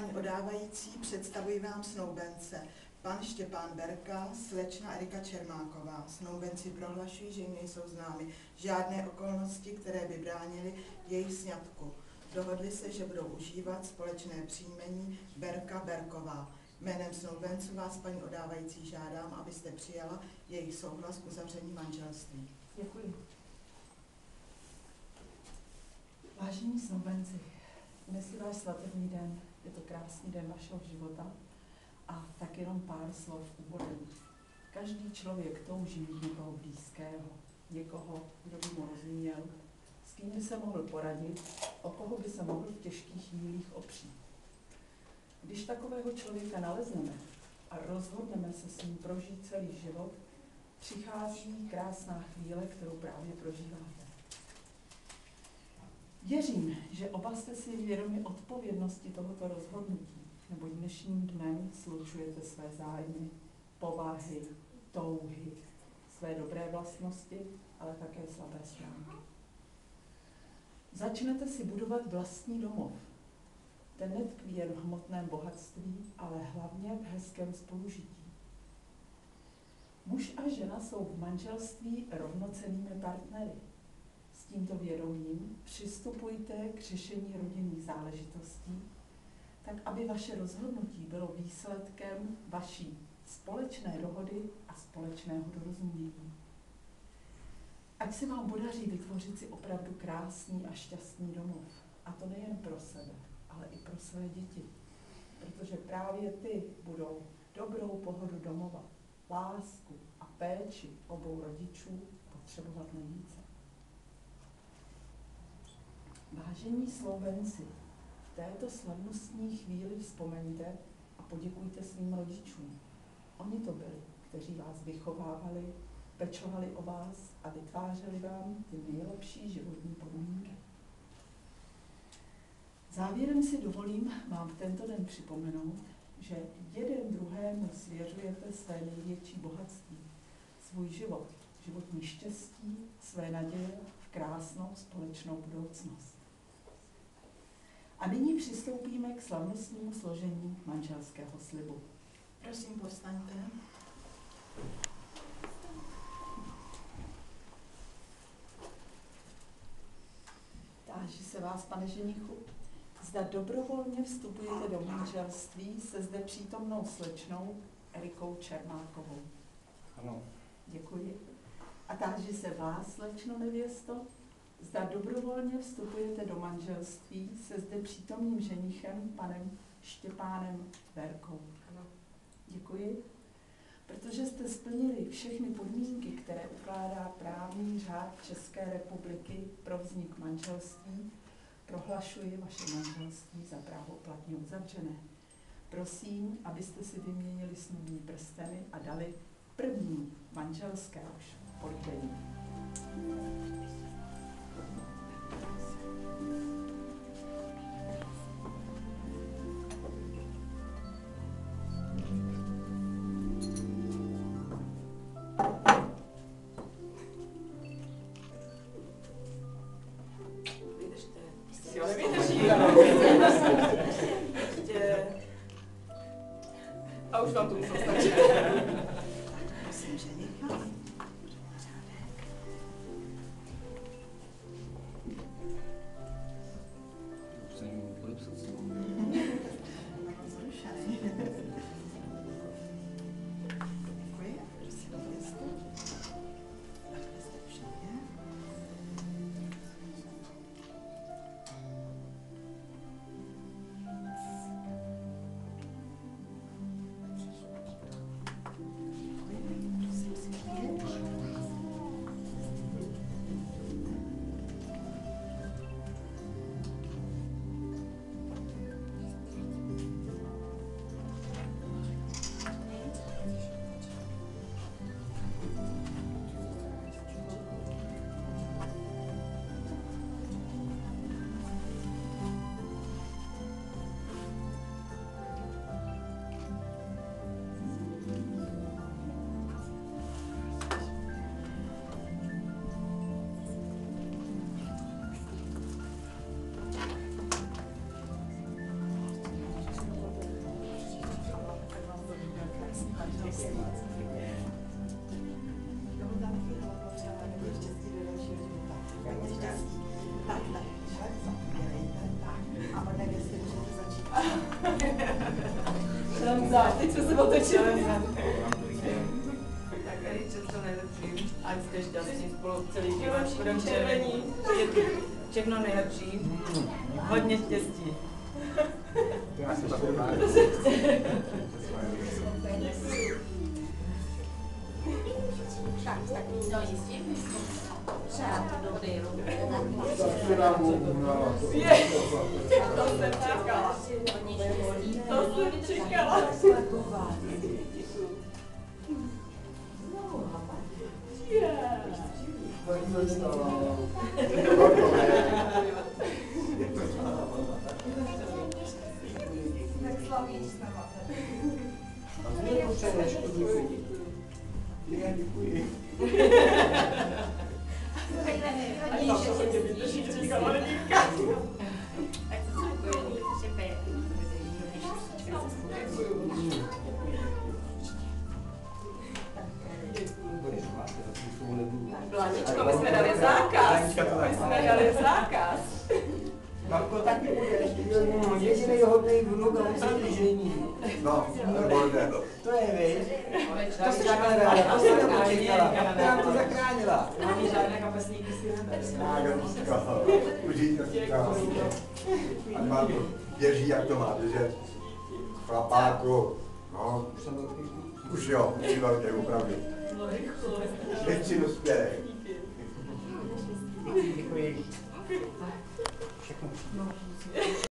Paní odávající, představuji vám snoubence. Pan Štěpán Berka, slečna Erika Čermáková. Snoubenci prohlašují, že jim nejsou známy žádné okolnosti, které by bránily jejich sňatku. Dohodli se, že budou užívat společné příjmení Berka Berková. Jménem snoubenců vás, paní odávající, žádám, abyste přijala jejich souhlas k uzavření manželství. Děkuji. Vážení snoubenci, dnes je váš svatební den, je to krásný den vašeho života a tak jenom pár slov úvodem. Každý člověk touží mít někoho blízkého, někoho, kdo by mu rozuměl, s kým by se mohl poradit, o koho by se mohl v těžkých chvílích opřít. Když takového člověka nalezneme a rozhodneme se s ním prožít celý život, přichází krásná chvíle, kterou právě prožíváte. Věřím, že oba jste si vědomi odpovědnosti tohoto rozhodnutí, neboť dnešním dnem slučujete své zájmy, povahy, touhy, své dobré vlastnosti, ale také slabé stránky. Začnete si budovat vlastní domov. Ten netkví jen v hmotném bohatství, ale hlavně v hezkém spolužití. Muž a žena jsou v manželství rovnocennými partnery. S tímto vědomím přistupujte k řešení rodinných záležitostí, tak aby vaše rozhodnutí bylo výsledkem vaší společné dohody a společného dorozumění. Ať se vám podaří vytvořit si opravdu krásný a šťastný domov. A to nejen pro sebe, ale i pro své děti. Protože právě ty budou dobrou pohodu domova, lásku a péči obou rodičů potřebovat nejvíce. Vážení snoubenci, v této slavnostní chvíli vzpomeňte a poděkujte svým rodičům. Oni to byli, kteří vás vychovávali, pečovali o vás a vytvářeli vám ty nejlepší životní podmínky. Závěrem si dovolím vám v tento den připomenout, že jeden druhému svěřujete své největší bohatství, svůj život, životní štěstí, své naděje v krásnou společnou budoucnost. A nyní přistoupíme k slavnostnímu složení manželského slibu. Prosím, povstaňte. Táži se vás, pane ženichu, zda dobrovolně vstupujete do manželství se zde přítomnou slečnou Erikou Čermákovou. Ano. Děkuji. A táži se vás, slečno nevěsto, zda dobrovolně vstupujete do manželství se zde přítomným ženichem, panem Štěpánem Berkou. Ano. Děkuji. Protože jste splnili všechny podmínky, které ukládá právní řád České republiky pro vznik manželství, prohlašuji vaše manželství za právoplatně uzavřené. Prosím, abyste si vyměnili smluvní prsteny a dali první manželské políbení. A už vám to musel stačit. Prosím, ženicha. Hodně štěstí do dalšího života. Hodně štěstí. Tak, hele, zapomínejte. Tak. A od nevěsty můžete začít. Teď jsme se otočili. Tak tady všechno nejlepší. Ať jste šťastní spolu celý život. Budeme červení. Všechno nejlepší. Hodně štěstí. No jistě. Přát do dejru. To jsem čekala. To jsem čekala. Tak slavíš s náma. Děkuji. Ať to se hodně vydrží, čekala Lenínka. Ať se spokojení, že pěje. Bláničko, my jsme dali zákaz. My jsme dali zákaz. Marko, taky budeš. Jedinej hodnej vnuk a musí žení. No, nebolde. To je, víš? To jsi takhle ráda, to jsi nepočekala. Ty nám to zachránila. Máme žádné kapesníky si Nágadíčka. Užijte. Ať vám to běží, jak to má běžet. Chlapáku. No, už jo, už velké, opravdu. Teď si dospělej. Děkuji. Všechno.